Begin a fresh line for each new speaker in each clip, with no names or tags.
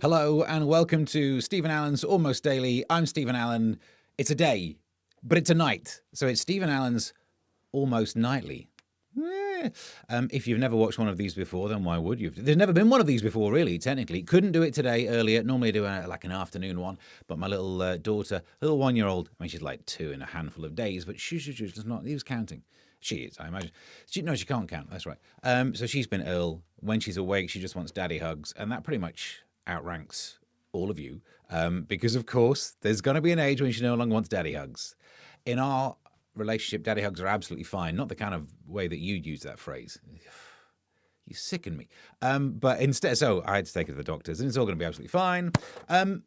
Hello and welcome to Stephen Allen's Almost Daily. I'm Stephen Allen. It's a day, but it's a night. So it's Stephen Allen's Almost Nightly. If you've never watched one of these before, then why would you? There's never been one of these before, really, technically. Couldn't do it today earlier. Normally I do like an afternoon one. But my little daughter, little 1-year-old, I mean, she's like 2 in a handful of days, but she does not, he was counting. She is, I imagine. She can't count. That's right. So she's been ill. When she's awake, she just wants daddy hugs. And that pretty much outranks all of you. Because, of course, there's going to be an age when she no longer wants daddy hugs. In our relationship, daddy hugs are absolutely fine. Not the kind of way that you'd use that phrase. You sicken me. But instead, so I had to take her to the doctors, and it's all going to be absolutely fine.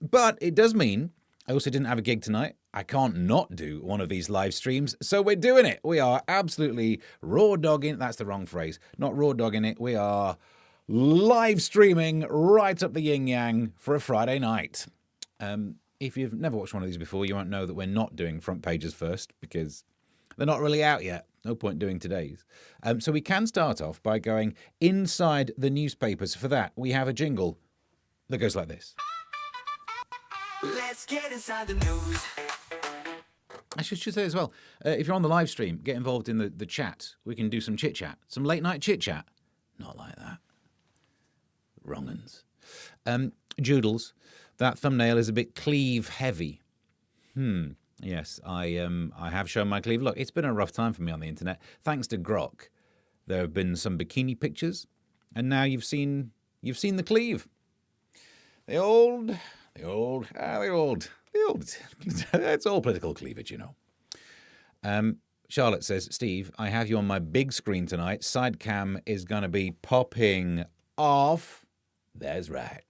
But it does mean I also didn't have a gig tonight. I can't not do one of these live streams, so we're doing it. We are absolutely raw dogging. That's the wrong phrase. Not raw dogging it. We are live streaming right up the yin yang for a Friday night. If you've never watched one of these before, you won't know that we're not doing front pages first because they're not really out yet. No point doing today's. So we can start off by going inside the newspapers. For that, we have a jingle that goes like this.
Let's get inside the news.
I should say as well, if you're on the live stream, get involved in the chat. We can do some chit-chat. Some late-night chit-chat. Not like that. Wrong uns. Joodles, that thumbnail is a bit cleave-heavy. Yes, I have shown my cleave. Look, it's been a rough time for me on the internet. Thanks to Grok, there have been some bikini pictures, and now you've seen the cleave. The old. It's all political cleavage, you know. Charlotte says, Steve, I have you on my big screen tonight. Side cam is going to be popping off. That's right.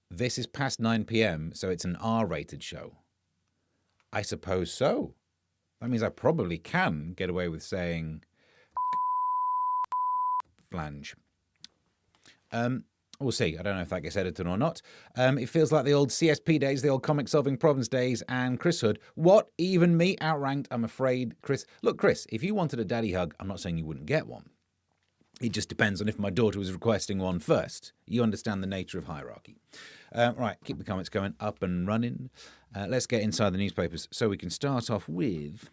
This is past 9 p.m., so it's an R-rated show. I suppose so. That means I probably can get away with saying flange. We'll see. I don't know if that gets edited or not. It feels like the old CSP days, the old comic solving problems days, and Chris Hood. What? Even me outranked, I'm afraid. Chris, look, Chris, if you wanted a daddy hug, I'm not saying you wouldn't get one. It just depends on if my daughter was requesting one first. You understand the nature of hierarchy. Right, keep the comments going up and running. Let's get inside the newspapers so we can start off with...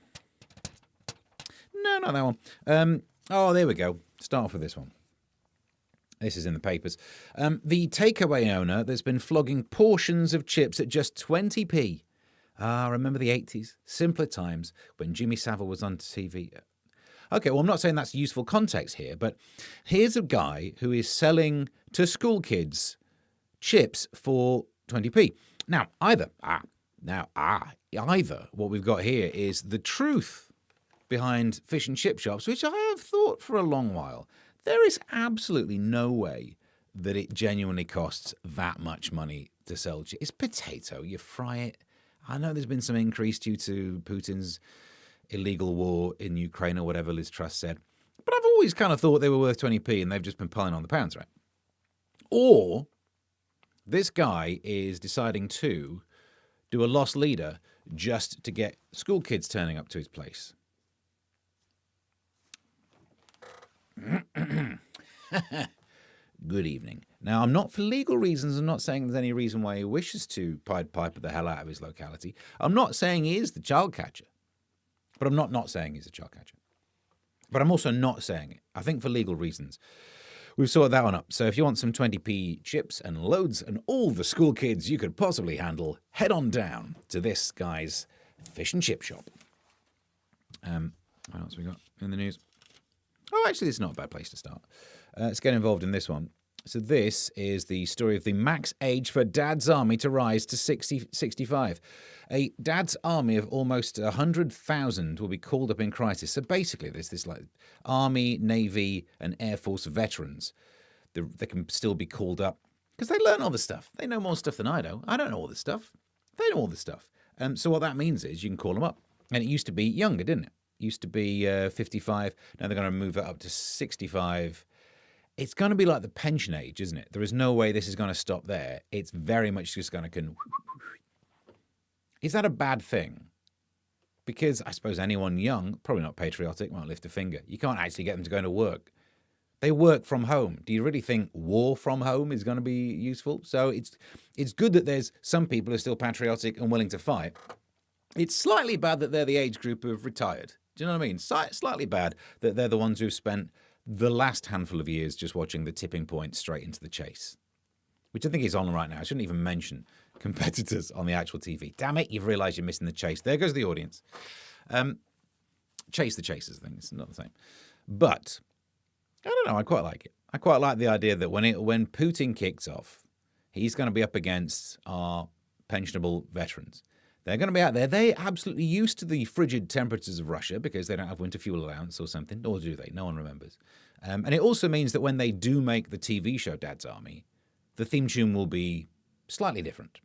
No, not that one. Oh, there we go. Start off with this one. This is in the papers. The takeaway owner that's been flogging portions of chips at just 20p. Remember the 80s? Simpler times when Jimmy Savile was on TV. Okay, well, I'm not saying that's useful context here, but here's a guy who is selling to school kids chips for 20p. Now, either what we've got here is the truth behind fish and chip shops, which I have thought for a long while. There is absolutely no way that it genuinely costs that much money to sell chips. It's potato. You fry it. I know there's been some increase due to Putin's illegal war in Ukraine or whatever Liz Truss said. But I've always kind of thought they were worth 20p and they've just been piling on the pounds, right? Or this guy is deciding to do a lost leader just to get school kids turning up to his place. Good evening. Now, I'm not, for legal reasons, I'm not saying there's any reason why he wishes to Pied Piper the hell out of his locality. I'm not saying he is the child catcher. But I'm not saying he's a child catcher. But I'm also not saying it. I think for legal reasons. We've sorted that one up. So if you want some 20p chips and loads and all the school kids you could possibly handle, head on down to this guy's fish and chip shop. What else we got in the news? Oh, actually, this is not a bad place to start. Let's get involved in this one. So this is the story of the max age for Dad's Army to rise to 65. A Dad's Army of almost 100,000 will be called up in crisis. So basically, there's this like Army, Navy, and Air Force veterans. They can still be called up because they learn all this stuff. They know more stuff than I do. I don't know all this stuff. They know all this stuff. So what that means is you can call them up. And it used to be younger, didn't it? Used to be 55. Now they're going to move that up to 65. It's going to be like the pension age, isn't it? There is no way this is going to stop there. It's very much just going to... Is that a bad thing? Because I suppose anyone young, probably not patriotic, won't lift a finger. You can't actually get them to go into work. They work from home. Do you really think war from home is going to be useful? So it's good that there's some people who are still patriotic and willing to fight. It's slightly bad that they're the age group who have retired. Do you know what I mean? Slightly bad that they're the ones who've spent the last handful of years just watching the tipping point straight into the chase, which I think is on right now. I shouldn't even mention competitors on the actual TV. Damn it, you've realised you're missing the chase. There goes the audience. Chase the chasers thing. It's not the same. But I don't know. I quite like it. I quite like the idea that when Putin kicks off, he's going to be up against our pensionable veterans. They're going to be out there. They're absolutely used to the frigid temperatures of Russia because they don't have winter fuel allowance or something. Or do they? No one remembers. And it also means that when they do make the TV show Dad's Army, the theme tune will be slightly different.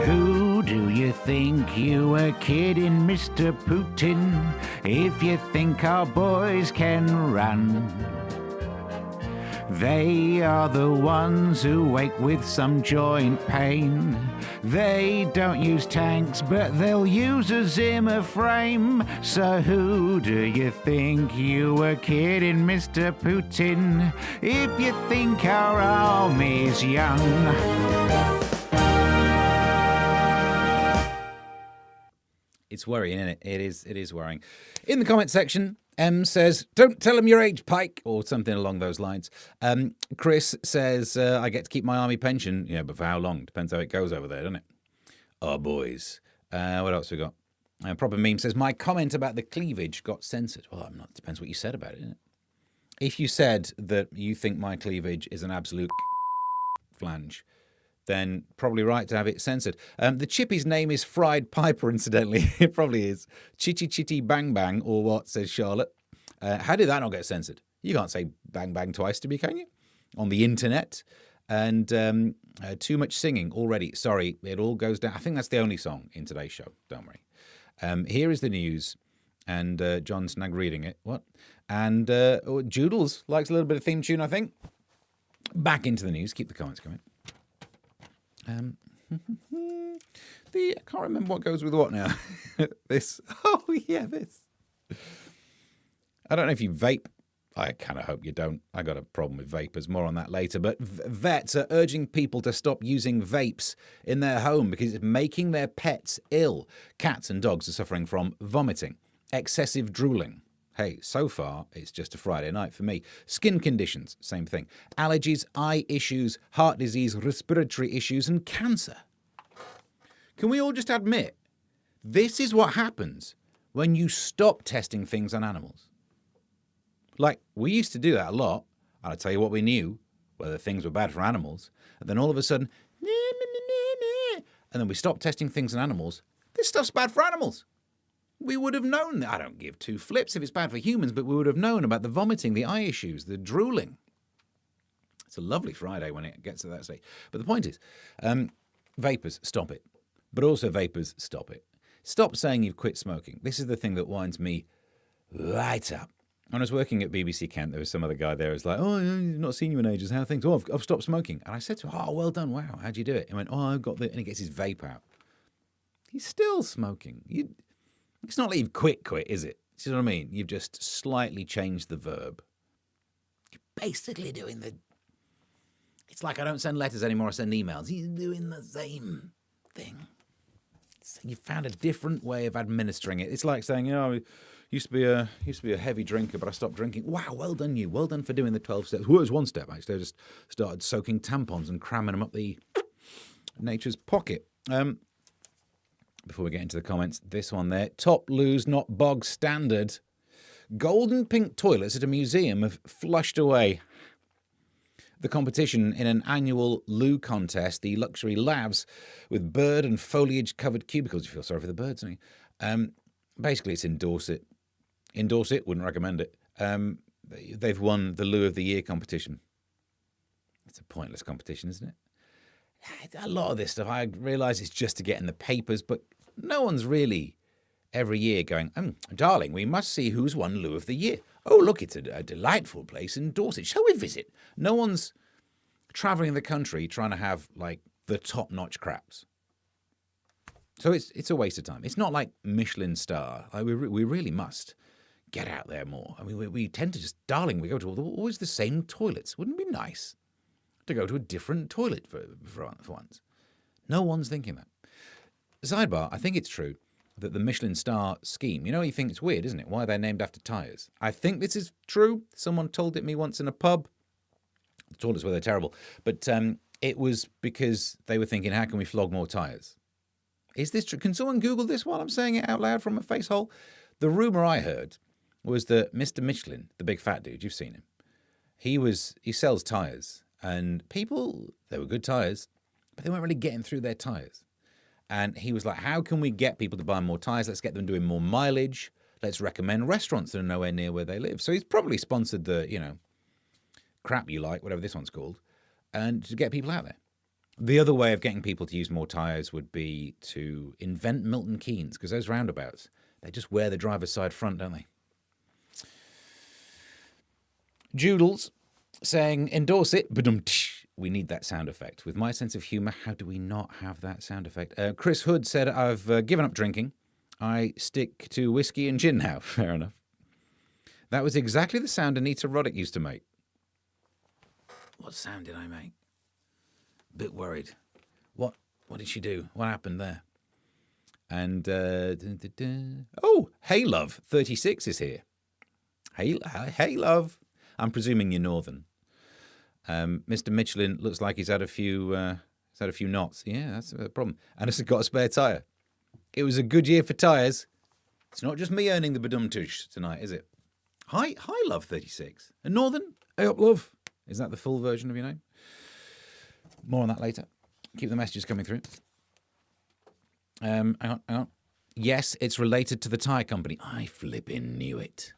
Who do you think you were kidding, Mr. Putin, if you think our boys can run? They are the ones who wake with some joint pain. They don't use tanks, but they'll use a Zimmer frame. So who do you think you were kidding, Mr. Putin, if you think our army's young?
It's worrying, isn't it? It is worrying. In the comment section, M says, "Don't tell him your age, Pike," or something along those lines. Chris says, "I get to keep my army pension." Yeah, but for how long? Depends how it goes over there, doesn't it? Oh, boys. What else we got? Proper Meme says, "My comment about the cleavage got censored." Well, it depends what you said about it, isn't it? If you said that you think my cleavage is an absolute flange, then probably right to have it censored. The chippy's name is Fried Piper, incidentally. It probably is. Chitty Chitty Bang Bang, or what, says Charlotte. How did that not get censored? You can't say bang bang twice to me, can you? On the internet. And too much singing already. Sorry, it all goes down. I think that's the only song in today's show. Don't worry. Here is the news. And John Snag reading it. What? And Joodles likes a little bit of theme tune, I think. Back into the news. Keep the comments coming. I can't remember what goes with what now. This. Oh, yeah, this. I don't know if you vape. I kind of hope you don't. I got a problem with vapors. More on that later. But vets are urging people to stop using vapes in their home because it's making their pets ill. Cats and dogs are suffering from vomiting, excessive drooling. Hey, so far, it's just a Friday night for me. Skin conditions, same thing. Allergies, eye issues, heart disease, respiratory issues, and cancer. Can we all just admit, this is what happens when you stop testing things on animals? Like, we used to do that a lot, and I tell you what we knew, whether things were bad for animals, and then all of a sudden, and then we stopped testing things on animals. This stuff's bad for animals. We would have known that. I don't give two flips if it's bad for humans, but we would have known about the vomiting, the eye issues, the drooling. It's a lovely Friday when it gets to that stage. But the point is, vapors, stop it. But also vapors, stop it. Stop saying you've quit smoking. This is the thing that winds me right up. When I was working at BBC Kent, there was some other guy there who was like, "Oh, I've not seen you in ages. How are things?" "Oh, I've stopped smoking." And I said to him, "Oh, well done. Wow. How'd you do it?" He went, "Oh, I've got the..." And he gets his vape out. He's still smoking. It's not like you've quit, is it? Do you know what I mean? You've just slightly changed the verb. You're basically doing the... It's like I don't send letters anymore, I send emails. He's doing the same thing. You found a different way of administering it. It's like saying, I used to be a heavy drinker, but I stopped drinking. Wow, well done you. Well done for doing the 12 steps. Well, it was one step, actually. I just started soaking tampons and cramming them up the nature's pocket. Before we get into the comments, this one there. Top loos, not bog standard. Golden pink toilets at a museum have flushed away the competition in an annual loo contest. The luxury lavs with bird and foliage covered cubicles. You feel sorry for the birds, don't you? Basically, it's in Dorset. In Dorset, wouldn't recommend it. They've won the Loo of the Year competition. It's a pointless competition, isn't it? A lot of this stuff, I realise it's just to get in the papers, but no one's really every year going, darling, we must see who's won Loo of the Year. Oh, look, it's a delightful place in Dorset. Shall we visit? No one's travelling the country trying to have, like, the top-notch craps. So it's a waste of time. It's not like Michelin star. Like, we really must get out there more. I mean, we tend to just, darling, we go to always the same toilets. Wouldn't it be nice to go to a different toilet for once? No one's thinking that. Sidebar, I think it's true that the Michelin star scheme, you think it's weird, isn't it? Why they're named after tyres. I think this is true. Someone told it me once in a pub. The toilets were terrible. But it was because they were thinking, how can we flog more tyres? Is this true? Can someone Google this while I'm saying it out loud from a face hole? The rumour I heard was that Mr. Michelin, the big fat dude, you've seen him, he sells tyres. And people, they were good tyres, but they weren't really getting through their tyres. And he was like, how can we get people to buy more tyres? Let's get them doing more mileage. Let's recommend restaurants that are nowhere near where they live. So he's probably sponsored the, crap you like, whatever this one's called, and to get people out there. The other way of getting people to use more tyres would be to invent Milton Keynes, because those roundabouts, they just wear the driver's side front, don't they? Joodles saying, endorse it, but we need that sound effect. With my sense of humour, how do we not have that sound effect? Chris Hood said, I've given up drinking. I stick to whiskey and gin now. Fair enough. That was exactly the sound Anita Roddick used to make. What sound did I make? A bit worried. What did she do? What happened there? And, oh, Hey Love 36 is here. Hey Love. I'm presuming you're Northern. Mr. Michelin looks like he's had a few knots. Yeah, that's a problem. And it's got a spare tyre. It was a good year for tyres. It's not just me earning the badum-tush tonight, is it? Hi, Love 36. A Northern? Hey up, Love. Is that the full version of your name? More on that later. Keep the messages coming through. Hang on. Yes, it's related to the tyre company. I flipping knew it.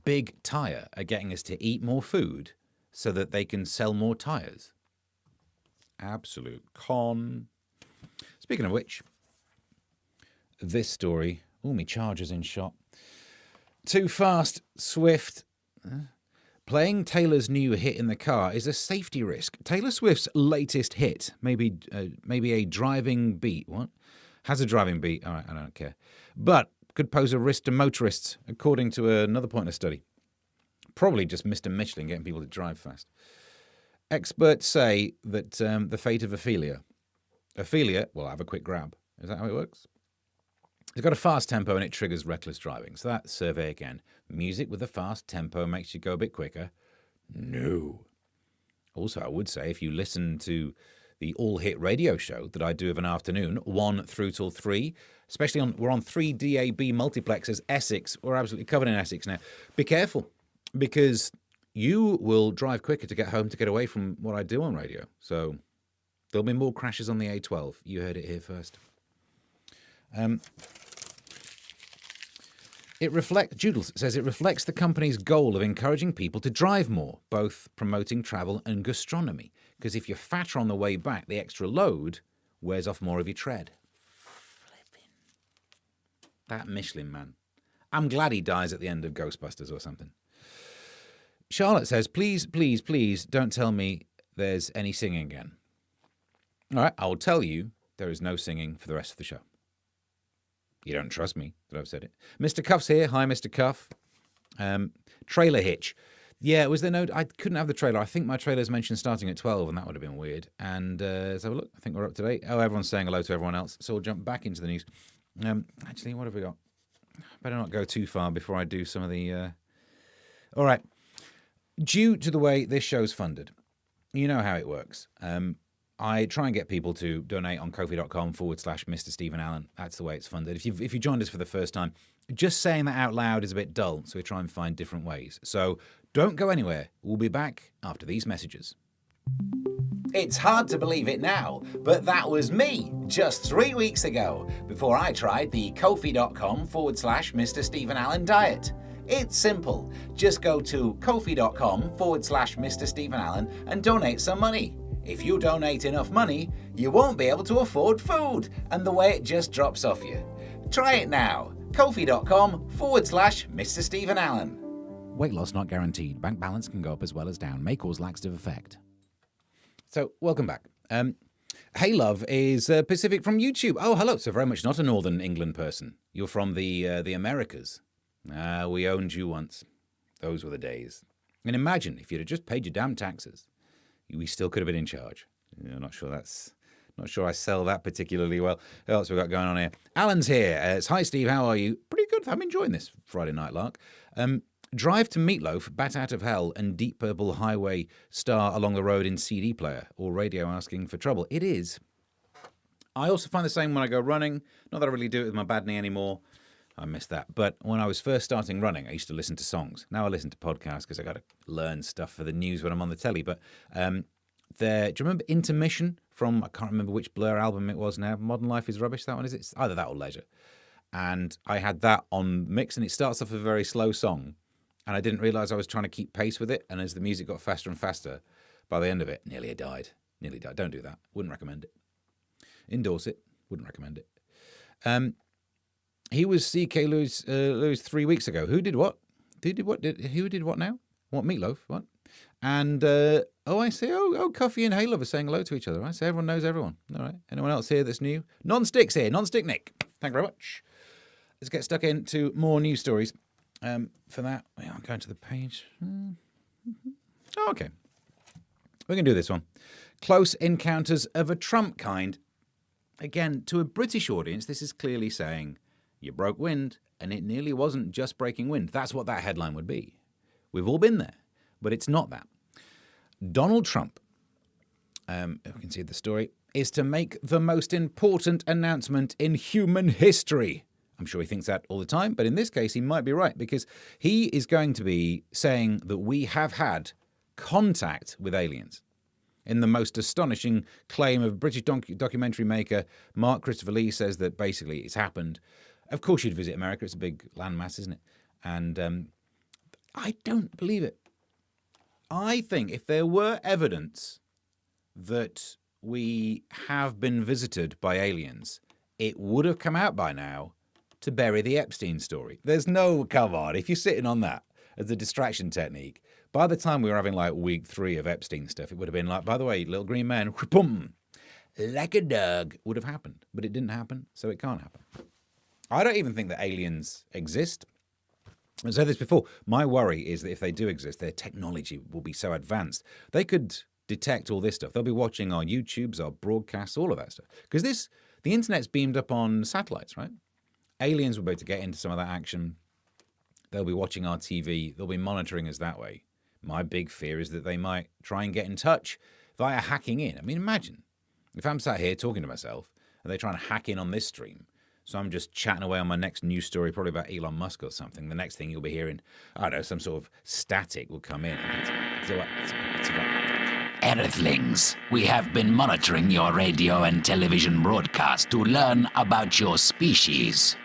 Big Tyre are getting us to eat more food so that they can sell more tyres. Absolute con. Speaking of which, this story. Oh, me Charger's in shot. Too fast, Swift. Playing Taylor's new hit in the car is a safety risk. Taylor Swift's latest hit, maybe a driving beat. What? Has a driving beat. All right, I don't care. But could pose a risk to motorists, according to another Pointer study. Probably just Mr. Michelin getting people to drive fast. Experts say that the fate of Ophelia, well, have a quick grab. Is that how it works? It's got a fast tempo and it triggers reckless driving. So that survey again. Music with a fast tempo makes you go a bit quicker. No. Also, I would say if you listen to the all-hit radio show that I do of an afternoon, 1 through till 3, especially we're on 3 DAB multiplexes, Essex. We're absolutely covered in Essex now. Be careful, because you will drive quicker to get home to get away from what I do on radio. So there'll be more crashes on the A12. You heard it here first. Joodles says it reflects the company's goal of encouraging people to drive more, both promoting travel and gastronomy. Because if you're fatter on the way back, the extra load wears off more of your tread. Flipping. That Michelin man. I'm glad he dies at the end of Ghostbusters or something. Charlotte says, please, please, please don't tell me there's any singing again. All right, I will tell you there is no singing for the rest of the show. You don't trust me that I've said it. Mr. Cuff's here. Hi, Mr. Cuff. Trailer hitch. Yeah, was there no... I couldn't have the trailer. I think my trailer's mentioned starting at 12, and that would have been weird. And let's have a look. I think we're up to date. Oh, everyone's saying hello to everyone else. So we'll jump back into the news. Actually, what have we got? Better not go too far before I do some of the... All right. Due to the way this show's funded, you know how it works. I try and get people to donate on ko-fi.com/Mr. Stephen Allen. That's the way it's funded. If you joined us for the first time, just saying that out loud is a bit dull, so we try and find different ways. So don't go anywhere. We'll be back after these messages. It's hard to believe it now, but that was me just 3 weeks ago, before I tried the ko-fi.com/Mr. Stephen Allen diet. It's simple. Just go to ko-fi.com/Mr. Stephen Allen and donate some money. If you donate enough money, you won't be able to afford food, and the weight just drops off you. Try it now. ko-fi.com/Mr. Stephen Allen. Weight loss not guaranteed. Bank balance can go up as well as down. May cause laxative effect. So, welcome back. Hey Love is Pacific from YouTube. Oh, hello. So very much not a Northern England person. You're from the Americas. We owned you once. Those were the days. And imagine if you'd have just paid your damn taxes, we still could have been in charge. Not sure I sell that particularly well. What else we got going on here? Alan's here. It's hi Steve, how are you? Pretty good. I'm enjoying this Friday night lark. Drive to Meatloaf, Bat Out of Hell, and Deep Purple Highway star along the road in CD player or radio asking for trouble. It is. I also find the same when I go running. Not that I really do it with my bad knee anymore. I miss that. But when I was first starting running, I used to listen to songs. Now I listen to podcasts because I got to learn stuff for the news when I'm on the telly. But do you remember Intermission from, I can't remember which Blur album it was now. Modern Life is Rubbish, that one, is it? It's either that or Leisure. And I had that on mix, and it starts off a very slow song. And I didn't realise I was trying to keep pace with it. And as the music got faster and faster, by the end of it, nearly died. Don't do that. Wouldn't recommend it. Endorse it. Wouldn't recommend it. He was C.K. Lewis 3 weeks ago. Who did what? Who did what now? What, Meatloaf? What? And, I see. Oh, Coffee and Haylove are saying hello to each other. Right? So everyone knows everyone. All right. Anyone else here that's new? Non-Stick's here. Non-Stick Nick. Thank you very much. Let's get stuck into more news stories. For that, I'm going to the page. Oh, okay. We can do this one. Close encounters of a Trump kind. Again, to a British audience, this is clearly saying you broke wind, and it nearly wasn't just breaking wind. That's what that headline would be. We've all been there, but it's not that. Donald Trump, if we can see the story, is to make the most important announcement in human history. I'm sure he thinks that all the time, but in this case, he might be right, because he is going to be saying that we have had contact with aliens. In the most astonishing claim of British documentary maker Mark Christopher Lee says that basically it's happened. Of course you'd visit America. It's a big landmass, isn't it? And I don't believe it. I think if there were evidence that we have been visited by aliens, it would have come out by now to bury the Epstein story. There's no, come on, if you're sitting on that as a distraction technique, by the time we were having like week 3 of Epstein stuff, it would have been like, by the way, little green man, boom, like a dog, would have happened. But it didn't happen, so it can't happen. I don't even think that aliens exist. I've said this before. My worry is that if they do exist, their technology will be so advanced, they could detect all this stuff. They'll be watching our YouTubes, our broadcasts, all of that stuff. Because the internet's beamed up on satellites, right? Aliens will be able to get into some of that action. They'll be watching our TV. They'll be monitoring us that way. My big fear is that they might try and get in touch via hacking in. I mean, imagine if I'm sat here talking to myself and they try and hack in on this stream. So I'm just chatting away on my next news story, probably about Elon Musk or something. The next thing you'll be hearing, I don't know, some sort of static will come in.
Earthlings, we have been monitoring your radio and television broadcast to learn about your species.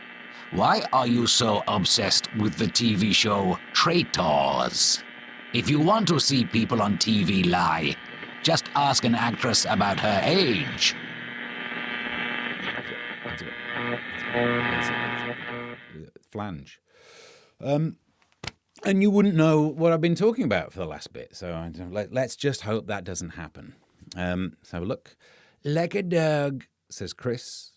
Why are you so obsessed with the TV show Traitors? If you want to see people on TV lie, just ask an actress about her age.
Flange. And you wouldn't know what I've been talking about for the last bit. So let's just hope that doesn't happen. Let's have a look. Like a dog, says Chris.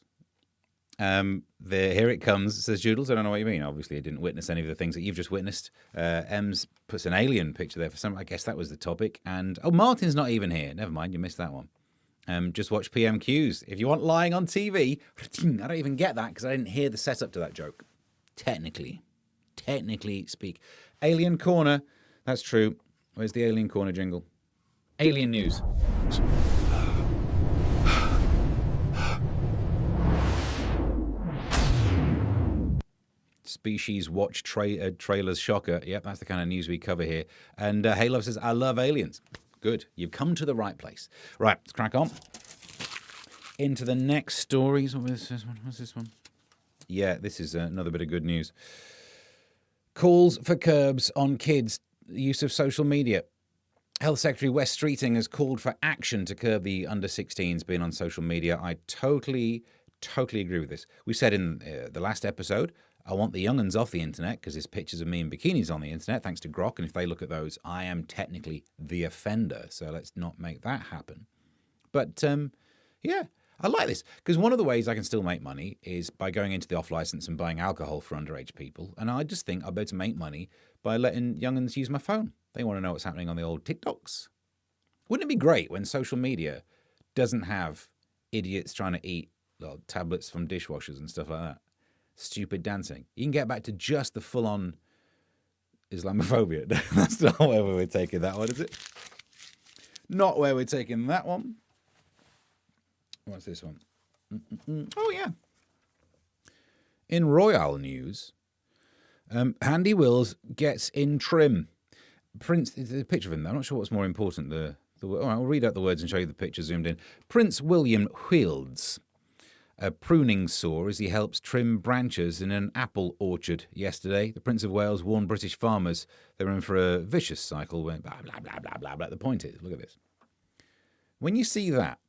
Here it comes, says Joodles. I don't know what you mean. Obviously, I didn't witness any of the things that you've just witnessed. Ems puts an alien picture there for some. I guess that was the topic. And Martin's not even here. Never mind, you missed that one. Just watch PMQs. If you want lying on TV, I don't even get that because I didn't hear the setup to that joke. Technically speak. Alien Corner. That's true. Where's the Alien Corner jingle? Alien news. Species watch trailers shocker. Yep, that's the kind of news we cover here. And Haylove says, I love aliens. Good. You've come to the right place. Right, let's crack on. Into the next stories. What's this one? Yeah, this is another bit of good news. Calls for curbs on kids' use of social media. Health Secretary Wes Streeting has called for action to curb the under-16s being on social media. I totally agree with this. We said in the last episode, I want the young'uns off the internet because there's pictures of me in bikinis on the internet, thanks to Grok. And if they look at those, I am technically the offender. So let's not make that happen. But, yeah, I like this because one of the ways I can still make money is by going into the off license and buying alcohol for underage people. And I just think I'll be able to make money by letting young'uns use my phone. They want to know what's happening on the old TikToks. Wouldn't it be great when social media doesn't have idiots trying to eat tablets from dishwashers and stuff like that? Stupid dancing. You can get back to just the full-on Islamophobia. That's not where we're taking that one, is it? Not where we're taking that one. What's this one? Oh, yeah. In royal news, Handy Wills gets in trim. Prince, there's a picture of him there. I'm not sure what's more important. All right, I'll read out the words and show you the picture zoomed in. Prince William wields a pruning saw as he helps trim branches in an apple orchard yesterday. The Prince of Wales warned British farmers they were in for a vicious cycle when blah, blah, blah, blah, blah, blah. The point is, look at this. When you see that,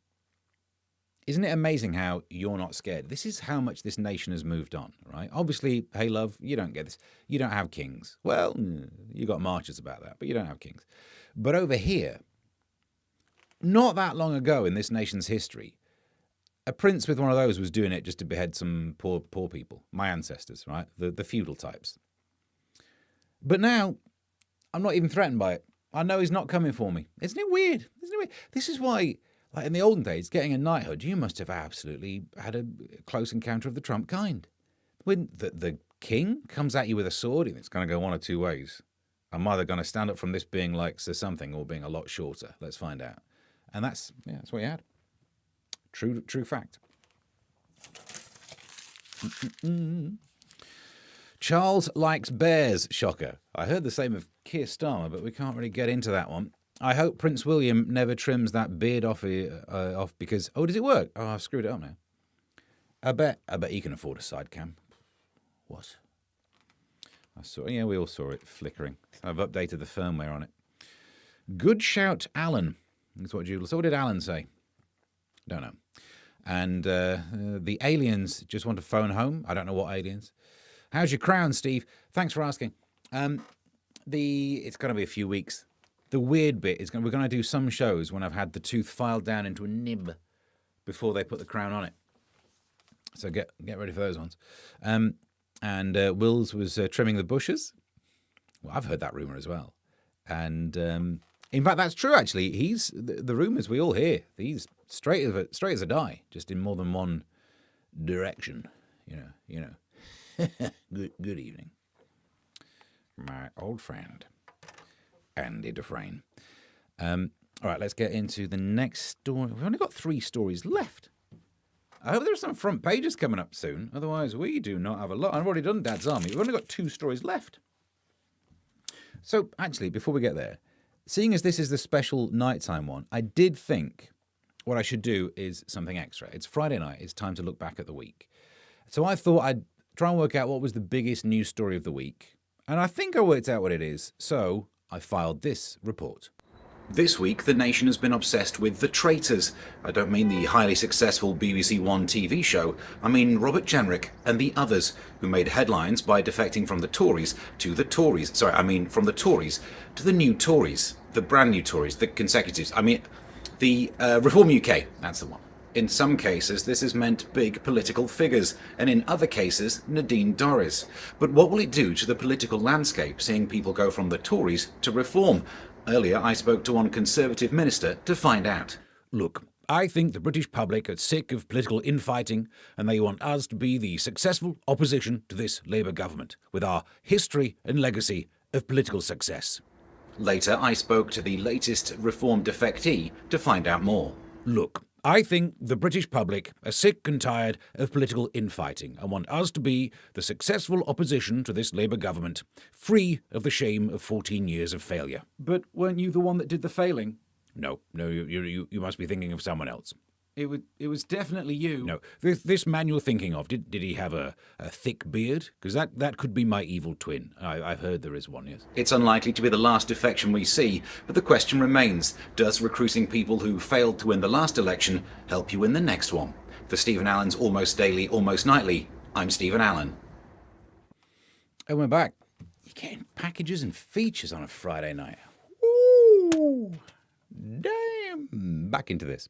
isn't it amazing how you're not scared? This is how much this nation has moved on, right? Obviously, hey, love, you don't get this. You don't have kings. Well, you got marches about that, but you don't have kings. But over here, not that long ago in this nation's history, a prince with one of those was doing it just to behead some poor people, my ancestors, right? The feudal types. But now, I'm not even threatened by it. I know he's not coming for me. Isn't it weird? Isn't it weird? This is why, like in the olden days, getting a knighthood, you must have absolutely had a close encounter of the Trump kind. When the king comes at you with a sword, it's going to go one of two ways. I'm either going to stand up from this being like Sir Something or being a lot shorter. Let's find out. And that's what you had. True fact. Charles likes bears, shocker. I heard the same of Keir Starmer, but we can't really get into that one. I hope Prince William never trims that beard off because... Oh, does it work? Oh, I've screwed it up now. I bet he can afford a side cam. What? We all saw it flickering. I've updated the firmware on it. Good shout, Alan. That's what Jules... So what did Alan say? Don't know. And the aliens just want to phone home. I don't know what aliens. How's your crown, Steve? Thanks for asking. It's going to be a few weeks. The weird bit is we're going to do some shows when I've had the tooth filed down into a nib before they put the crown on it. So get ready for those ones. And Wills was trimming the bushes. Well, I've heard that rumor as well. And in fact, that's true. Actually, he's the rumors we all hear. He's straight as a die, just in more than one direction. You know. Good evening, my old friend Andy Dufresne. All right, let's get into the next story. We've only got 3 stories left. I hope there's some front pages coming up soon. Otherwise, we do not have a lot. I've already done Dad's Army. We've only got 2 stories left. So, actually, before we get there, seeing as this is the special nighttime one, I did think what I should do is something extra. It's Friday night. It's time to look back at the week. So I thought I'd try and work out what was the biggest news story of the week. And I think I worked out what it is. So I filed this report. This week, the nation has been obsessed with The Traitors. I don't mean the highly successful BBC One TV show. I mean Robert Jenrick and the others, who made headlines by defecting from the Tories to the Tories. Sorry, I mean from the Tories to the new Tories, the brand new Tories, the consecutives. I mean, the Reform UK, that's the one. In some cases, this has meant big political figures, and in other cases, Nadine Dorries. But what will it do to the political landscape, seeing people go from the Tories to Reform? Earlier, I spoke to one Conservative minister to find out. Look, I think the British public are sick of political infighting, and they want us to be the successful opposition to this Labour government, with our history and legacy of political success. Later, I spoke to the latest Reform defectee to find out more. Look, I think the British public are sick and tired of political infighting and want us to be the successful opposition to this Labour government, free of the shame of 14 years of failure. But weren't you the one that did the failing? No, you must be thinking of someone else. It was definitely you. No, this man you're thinking of, did he have a thick beard? Because that could be my evil twin. I've heard there is one, yes. It's unlikely to be the last defection we see, but the question remains, does recruiting people who failed to win the last election help you win the next one? For Stephen Allen's Almost Daily, Almost Nightly, I'm Stephen Allen. And we're back. You're getting packages and features on a Friday night. Ooh, damn. Back into this.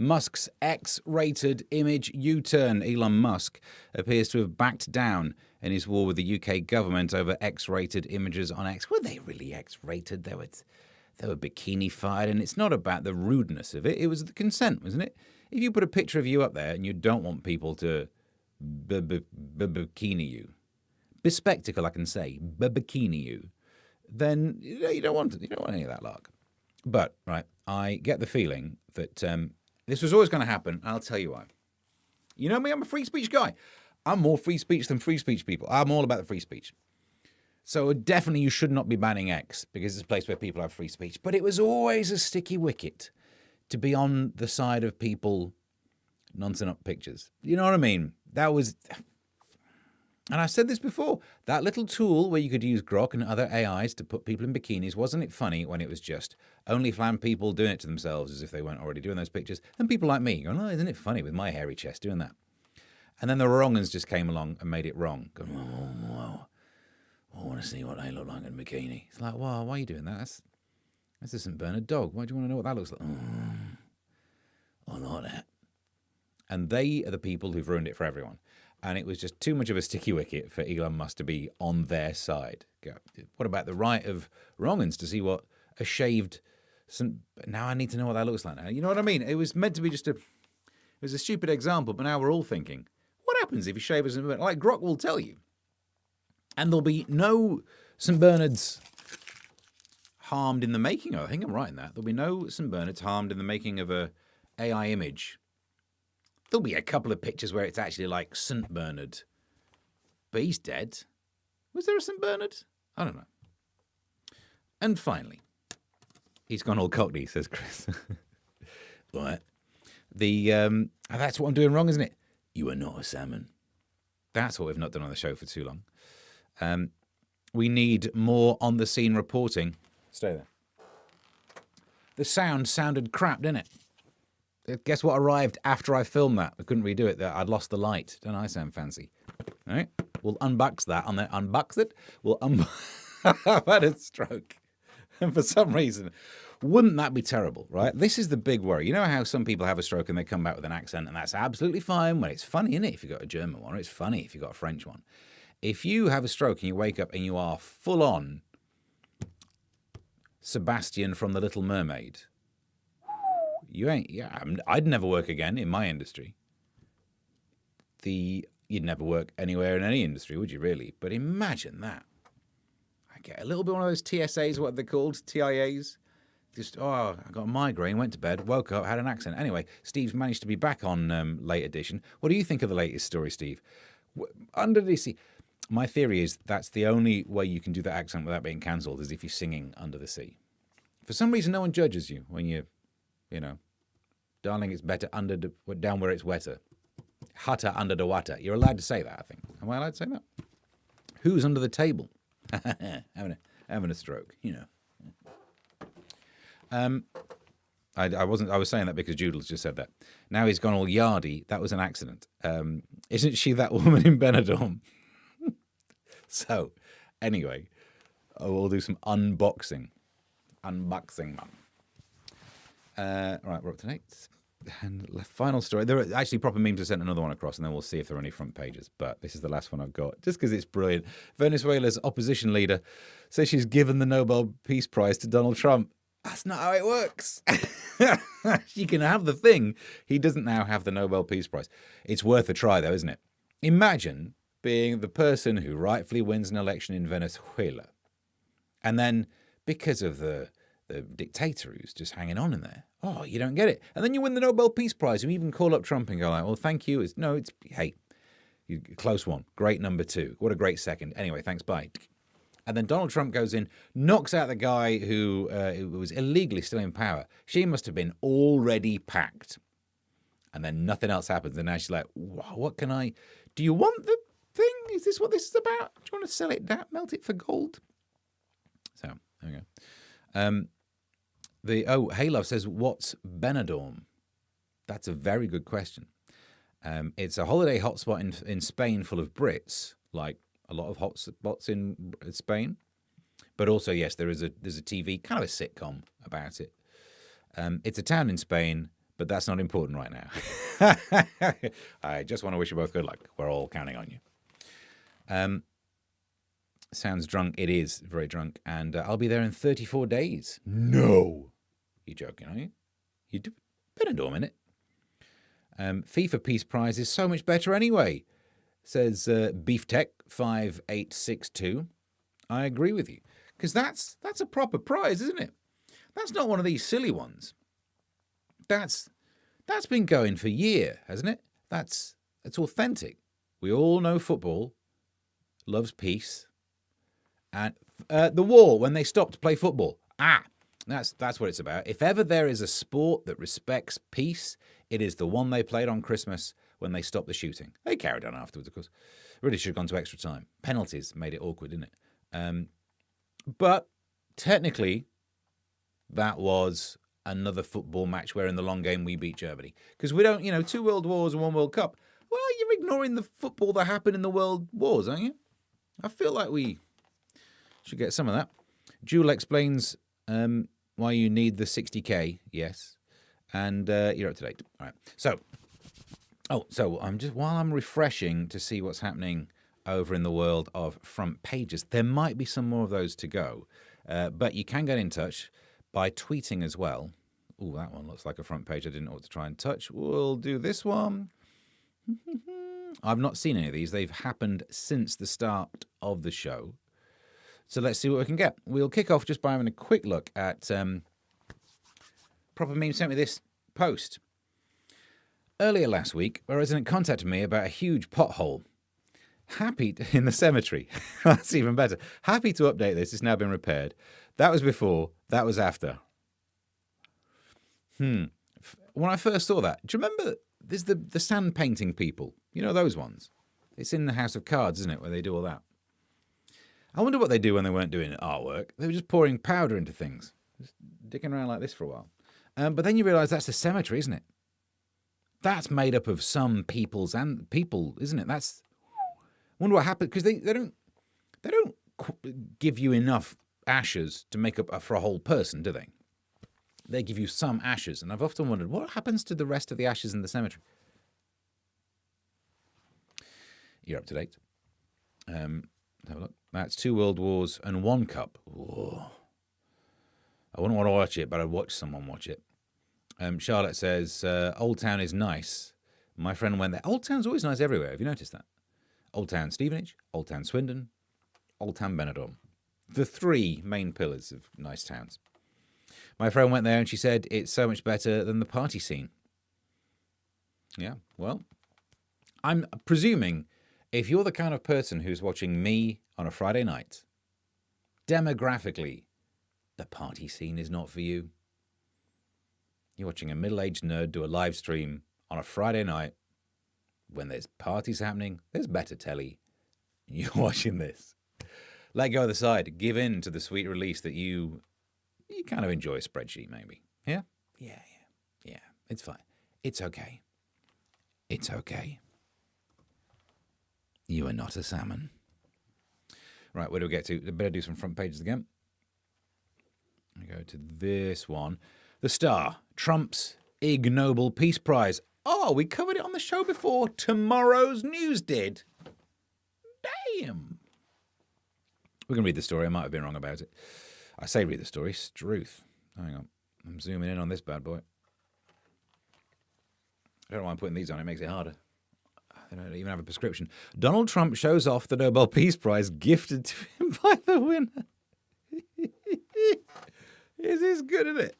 Musk's X-rated image U-turn. Elon Musk appears to have backed down in his war with the UK government over X-rated images on X. Were they really X-rated? They were bikini-fied, and it's not about the rudeness of it. It was the consent, wasn't it? If you put a picture of you up there and you don't want people to bikini you, bespectacle, I can say, bikini you, then you don't want any of that lark. But, right, I get the feeling that this was always going to happen. I'll tell you why. You know me, I'm a free speech guy. I'm more free speech than free speech people. I'm all about the free speech. So definitely you should not be banning X because it's a place where people have free speech. But it was always a sticky wicket to be on the side of people nonsense up pictures. You know what I mean? That was... And I've said this before, that little tool where you could use Grok and other AIs to put people in bikinis, wasn't it funny when it was just OnlyFans people doing it to themselves as if they weren't already doing those pictures, and people like me going, oh, isn't it funny with my hairy chest doing that? And then the wrong uns just came along and made it wrong. Going, oh, I want to see what they look like in a bikini. It's like, wow, why are you doing that? That's a St. Bernard dog. Why do you want to know what that looks like? I like that. And they are the people who've ruined it for everyone. And it was just too much of a sticky wicket for Elon Musk to be on their side. What about the right of wrong'uns to see what a shaved... Now I need to know what that looks like now. You know what I mean? It was meant to be it was a stupid example, but now we're all thinking, what happens if you shave a St. Bernard? Like Grok will tell you. And there'll be no St. Bernards harmed in the making of. I think I'm right in that. There'll be no St. Bernards harmed in the making of a AI image. There'll be a couple of pictures where it's actually like St. Bernard. But he's dead. Was there a St. Bernard? I don't know. And finally, he's gone all cockney, says Chris. Right. That's what I'm doing wrong, isn't it? You are not a salmon. That's what we've not done on the show for too long. We need more on-the-scene reporting. Stay there. The sound sounded crap, didn't it? Guess what arrived after I filmed that? I couldn't redo it. I'd lost the light. Don't I sound fancy? All right. We'll unbox that. And then unbox it. I've had a stroke. And for some reason, wouldn't that be terrible, right? This is the big worry. You know how some people have a stroke and they come back with an accent, and that's absolutely fine. Well, it's funny, isn't it? If you've got a German one, or it's funny if you've got a French one. If you have a stroke and you wake up and you are full on Sebastian from The Little Mermaid, I'd never work again in my industry. You'd never work anywhere in any industry, would you really? But imagine that. I get a little bit one of those TSAs, what are they called? TIAs? Just, I got a migraine, went to bed, woke up, had an accent. Anyway, Steve's managed to be back on Late Edition. What do you think of the latest story, Steve? Under the Sea. My theory is that's the only way you can do that accent without being cancelled is if you're singing Under the Sea. For some reason, no one judges you when you know, darling, it's better down where it's wetter. Hotter under the water. You're allowed to say that, I think. Am I allowed to say that? Who's under the table? having a stroke, you know. I was saying that because Joodles just said that. Now he's gone all yardy. That was an accident. Isn't she that woman in Benidorm? So, anyway, we'll do some unboxing. Unboxing, man. Right, we're up to date. And the final story. There are actually proper memes. I sent another one across, and then we'll see if there are any front pages. But this is the last one I've got, just because it's brilliant. Venezuela's opposition leader says she's given the Nobel Peace Prize to Donald Trump. That's not how it works. You can have the thing. He doesn't now have the Nobel Peace Prize. It's worth a try, though, isn't it? Imagine being the person who rightfully wins an election in Venezuela, and then because of the dictator who's just hanging on in there, you don't get it. And then you win the Nobel Peace Prize. You even call up Trump and go like, well, thank you. Hey, close one. Great number two. What a great second. Anyway, thanks, bye. And then Donald Trump goes in, knocks out the guy who was illegally still in power. She must have been already packed. And then nothing else happens. And now she's like, what can I... Do you want the thing? Is this what this is about? Do you want to sell it down, melt it for gold? So, there we go. Hey Love says, what's Benidorm? That's a very good question. It's a holiday hotspot in Spain full of Brits, like a lot of hotspots in Spain. But also, yes, there's a TV, kind of a sitcom about it. It's a town in Spain, but that's not important right now. I just want to wish you both good luck. We're all counting on you. Sounds drunk. It is very drunk. And I'll be there in 34 days. No. You're joking, are you? Better do a minute. FIFA Peace Prize is so much better anyway, says Beeftech 5862. I agree with you. Because that's a proper prize, isn't it? That's not one of these silly ones. That's been going for a year, hasn't it? It's authentic. We all know football loves peace. And the war, when they stopped to play football. That's what it's about. If ever there is a sport that respects peace, it is the one they played on Christmas when they stopped the shooting. They carried on afterwards, of course. Really should have gone to extra time. Penalties made it awkward, didn't it? But technically, that was another football match where in the long game we beat Germany. Because we don't, 2 World Wars and 1 World Cup. Well, you're ignoring the football that happened in the World Wars, aren't you? I feel like we should get some of that. Jewel explains why you need the 60k, yes. And you're up to date. All right. So while I'm refreshing to see what's happening over in the world of front pages, there might be some more of those to go. But you can get in touch by tweeting as well. Oh, that one looks like a front page I didn't know what to try and touch. We'll do this one. I've not seen any of these. They've happened since the start of the show. So let's see what we can get. We'll kick off just by having a quick look at Proper Meme sent me this post. Earlier last week, a resident contacted me about a huge pothole. In the cemetery. That's even better. Happy to update this. It's now been repaired. That was before. That was after. When I first saw that, do you remember there's the sand painting people? You know those ones? It's in the House of Cards, isn't it, where they do all that? I wonder what they do when they weren't doing artwork. They were just pouring powder into things. Just dicking around like this for a while. But then you realise that's a cemetery, isn't it? That's made up of some peoples and people, isn't it? I wonder what happened, because they don't give you enough ashes to make up for a whole person, do they? They give you some ashes, and I've often wondered what happens to the rest of the ashes in the cemetery. You're up to date. Have a look. That's 2 World Wars and 1 Cup. Whoa. I wouldn't want to watch it, but I'd watch someone watch it. Charlotte says, Old Town is nice. My friend went there. Old Town's always nice everywhere. Have you noticed that? Old Town Stevenage, Old Town Swindon, Old Town Benidorm. The 3 main pillars of nice towns. My friend went there and she said it's so much better than the party scene. Yeah, well, I'm presuming if you're the kind of person who's watching me on a Friday night, demographically, the party scene is not for you. You're watching a middle-aged nerd do a live stream on a Friday night when there's parties happening, there's better telly. You're watching this. Let go of the side. Give in to the sweet release that you kind of enjoy a spreadsheet, maybe. Yeah? Yeah. It's fine. It's okay. It's okay. You are not a salmon. Right, where do we get to? I better do some front pages again. I go to this one. The Star, Trump's Ig Nobel Peace Prize. Oh, we covered it on the show before. Tomorrow's news did. Damn. We're going to read the story. I might have been wrong about it. I say read the story. Struth. Hang on. I'm zooming in on this bad boy. I don't know why I'm putting these on. It makes it harder. They don't even have a prescription. Donald Trump shows off the Nobel Peace Prize gifted to him by the winner. It is good, isn't it?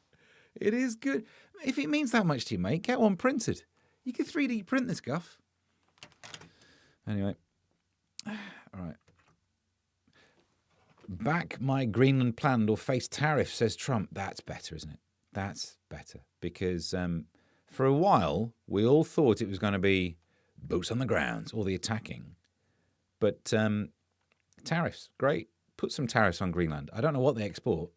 It is good. If it means that much to you, mate, get one printed. You can 3D print this guff. Anyway. All right. Back my Greenland plan or face tariff, says Trump. That's better, isn't it? That's better. Because for a while, we all thought it was going to be boots on the ground, all the attacking. But tariffs, great. Put some tariffs on Greenland. I don't know what they export,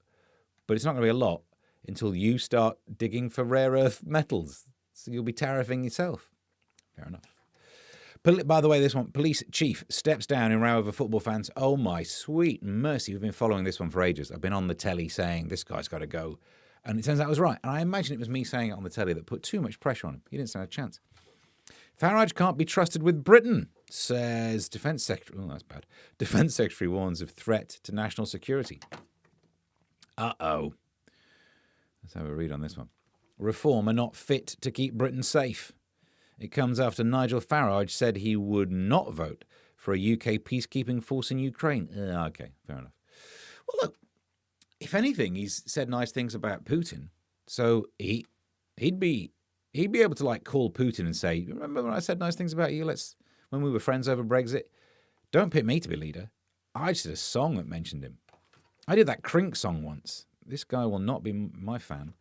but it's not going to be a lot until you start digging for rare earth metals. So you'll be tariffing yourself. Fair enough. By the way, this one, police chief steps down in row over football fans. Oh, my sweet mercy. We've been following this one for ages. I've been on the telly saying this guy's got to go. And it turns out I was right. And I imagine it was me saying it on the telly that put too much pressure on him. He didn't stand a chance. Farage can't be trusted with Britain, says Defence Secretary. Oh, that's bad. Defence Secretary warns of threat to national security. Uh-oh. Let's have a read on this one. Reform are not fit to keep Britain safe. It comes after Nigel Farage said he would not vote for a UK peacekeeping force in Ukraine. Okay, fair enough. Well, look, if anything, he's said nice things about Putin. So he'd be able to call Putin and say, remember when I said nice things about you? When we were friends over Brexit, don't pick me to be leader. I just did a song that mentioned him. I did that Crink song once. This guy will not be my fan.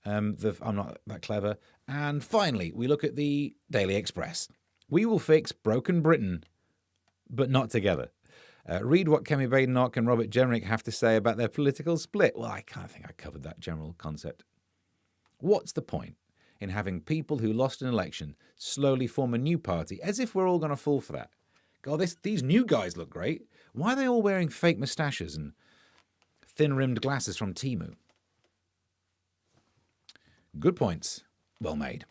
I'm not that clever. And finally, we look at the Daily Express. We will fix broken Britain, but not together. Read what Kemi Badenoch and Robert Jenrick have to say about their political split. Well, I kind of think I covered that general concept. What's the point in having people who lost an election slowly form a new party, as if we're all going to fall for that? God, these new guys look great. Why are they all wearing fake moustaches and thin-rimmed glasses from Temu? Good points. Well made.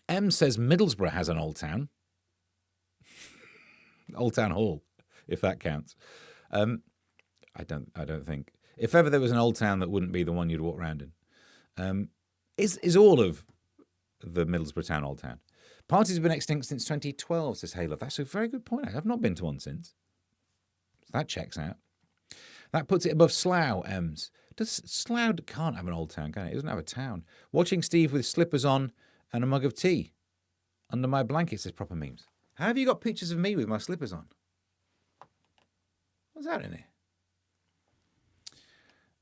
M says Middlesbrough has an old town. Old Town Hall, if that counts. I don't think. If ever there was an old town that wouldn't be the one you'd walk around in. Is all of the Middlesbrough town old town? Parties have been extinct since 2012, says Halo. That's a very good point. I have not been to one since. So that checks out. That puts it above Slough, Ems. Slough can't have an old town, can it? It doesn't have a town. Watching Steve with slippers on and a mug of tea. Under my blanket, says Proper Memes. How have you got pictures of me with my slippers on? What's that in here?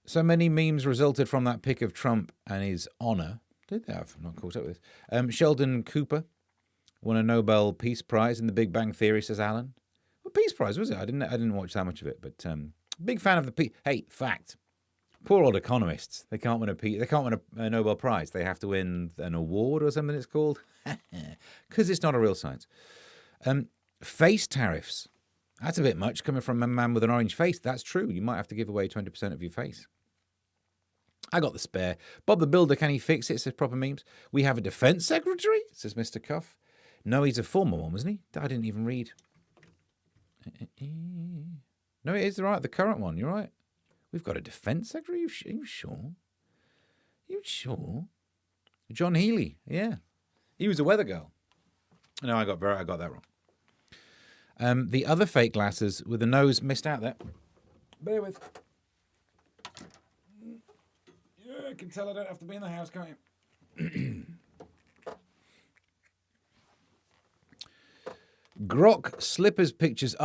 So many memes resulted from that pic of Trump and his honour. Did they have? I'm not caught up with this. Sheldon Cooper won a Nobel Peace Prize in The Big Bang Theory, says Alan. What Peace Prize was it? I didn't watch that much of it, but big fan of the peace. Hey, fact. Poor old economists. They can't win a Nobel Prize. They have to win an award or something it's called. Because it's not a real science. Face tariffs. That's a bit much coming from a man with an orange face. That's true. You might have to give away 20% of your face. I got the spare. Bob the Builder, can he fix it, says Proper Memes. We have a defence secretary, says Mr. Cuff. No, he's a former one, wasn't he? I didn't even read. No, it is right, the current one. You're right. We've got a defence secretary? Are you sure? Are you sure? John Healey, yeah. He was a weather girl. No, I got that wrong. The other fake glasses with the nose missed out there. Bear with. Yeah, I can tell I don't have to be in the house, can't you? Grok slippers pictures.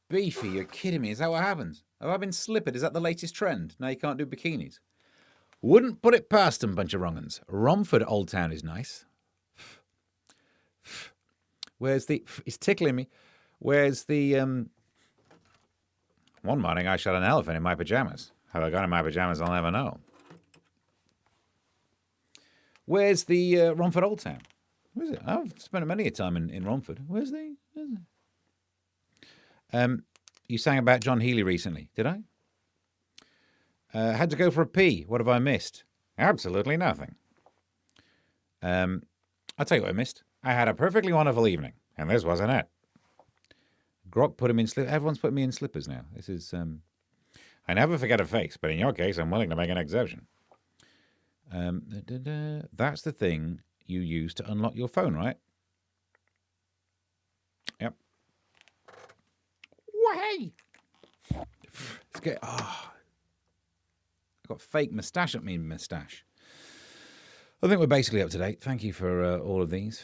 Beefy, you're kidding me. Is that what happens? Have I been slippered? Is that the latest trend? Now you can't do bikinis. Wouldn't put it past them, bunch of wrong uns. Romford Old Town is nice. Where's the... It's tickling me. Where's the... One morning I shot an elephant in my pajamas. How I got in my pajamas, I'll never know. Where's the Romford Old Town? Where is it? I've spent many a time in Romford. Where's it? You sang about John Healey recently, did I? Had to go for a pee. What have I missed? Absolutely nothing. I'll tell you what I missed. I had a perfectly wonderful evening, and this wasn't it. Grok put him in slippers. Everyone's put me in slippers now. This is... I never forget a face, but in your case, I'm willing to make an exception. That's the thing you use to unlock your phone, right? Yep. Hey! Let's get... I've got fake moustache up me moustache. I think we're basically up to date. Thank you for all of these.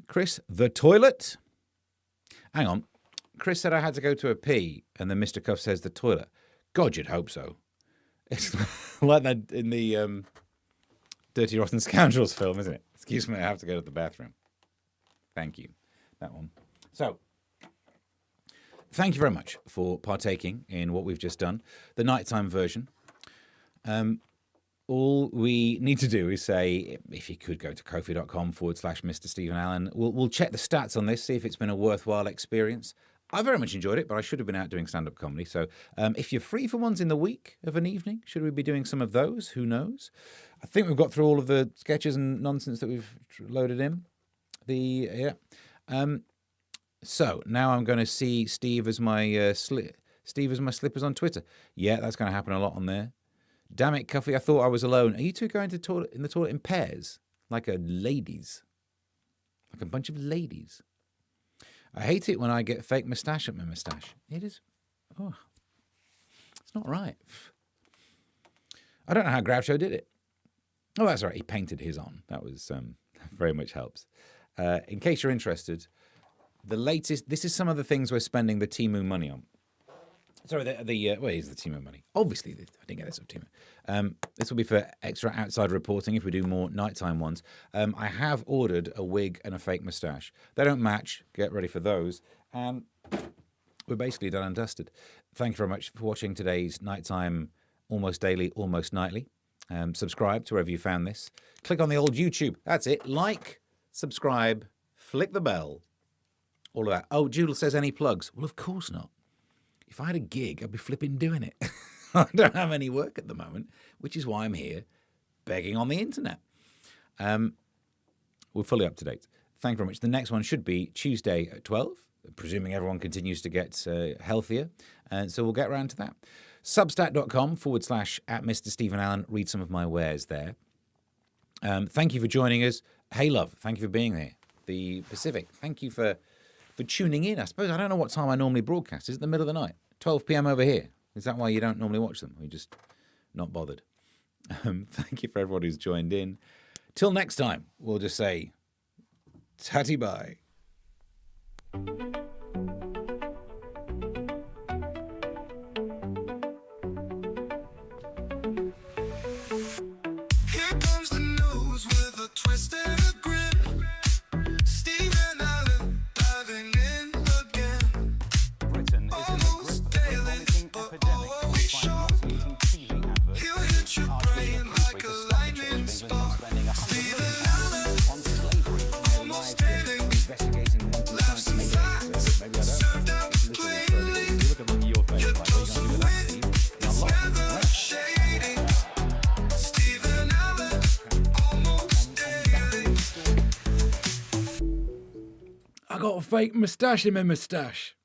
Chris, the toilet? Hang on. Chris said I had to go to a pee, and then Mr. Cuff says the toilet. God, you'd hope so. It's like that in the Dirty Rotten Scoundrels film, isn't it? Excuse me, I have to go to the bathroom. Thank you. That one. So, thank you very much for partaking in what we've just done. The nighttime version. All we need to do is say, if you could go to kofi.com/Mr. Stephen Allen, we'll check the stats on this, see if it's been a worthwhile experience. I very much enjoyed it, but I should have been out doing stand-up comedy. So if you're free for ones in the week of an evening, should we be doing some of those? Who knows? I think we've got through all of the sketches and nonsense that we've loaded in. So now I'm going to see Steve as my Steve as my slippers on Twitter. Yeah, that's going to happen a lot on there. Damn it, Cuffy, I thought I was alone. Are you two going to in the toilet in pairs? Like a ladies? Like a bunch of ladies? I hate it when I get fake moustache at my moustache. It is... Oh. It's not right. I don't know how Groucho did it. Oh, that's right. He painted his on. That was... very much helps. In case you're interested, the latest... This is some of the things we're spending the Temu money on. Sorry, where is the Temu money? Obviously, I didn't get this off Temu. This will be for extra outside reporting if we do more nighttime ones. I have ordered a wig and a fake moustache. They don't match. Get ready for those. We're basically done and dusted. Thank you very much for watching today's nighttime, almost daily, almost nightly. Subscribe to wherever you found this. Click on the old YouTube. That's it. Like, subscribe, flick the bell. All of that. Oh, Judel says any plugs? Well, of course not. If I had a gig, I'd be flipping doing it. I don't have any work at the moment, which is why I'm here begging on the internet. We're fully up to date. Thank you very much. The next one should be Tuesday at 12, presuming everyone continues to get healthier. So we'll get around to that. Substack.com/@Mr. Stephen Allen. Read some of my wares there. Thank you for joining us. Hey, love, thank you for being here. The Pacific, thank you for tuning in. I suppose I don't know what time I normally broadcast. Is it the middle of the night? 12 p.m. over here. Is that why you don't normally watch them? Or you just not bothered? Thank you for everyone who's joined in. Till next time, we'll just say, tatty bye.
Here comes the news with a twist and a grin. Stephen Allen diving in again.
Britain is in the
Almost
grip of a
daily,
vomiting
but
epidemic.
oh, are we sure?
Using TV adverts.
He'll hit your brain like a lightning spark. Stephen Allen,
on slavery.
almost daily.
Investigating
Laughs and facts served up plainly.
Look at your face.
Your
Like,
dose
what are you
of
going to do
wit,
that,
it's never shady. Stephen Allen, almost daily.
I got a fake moustache in my moustache.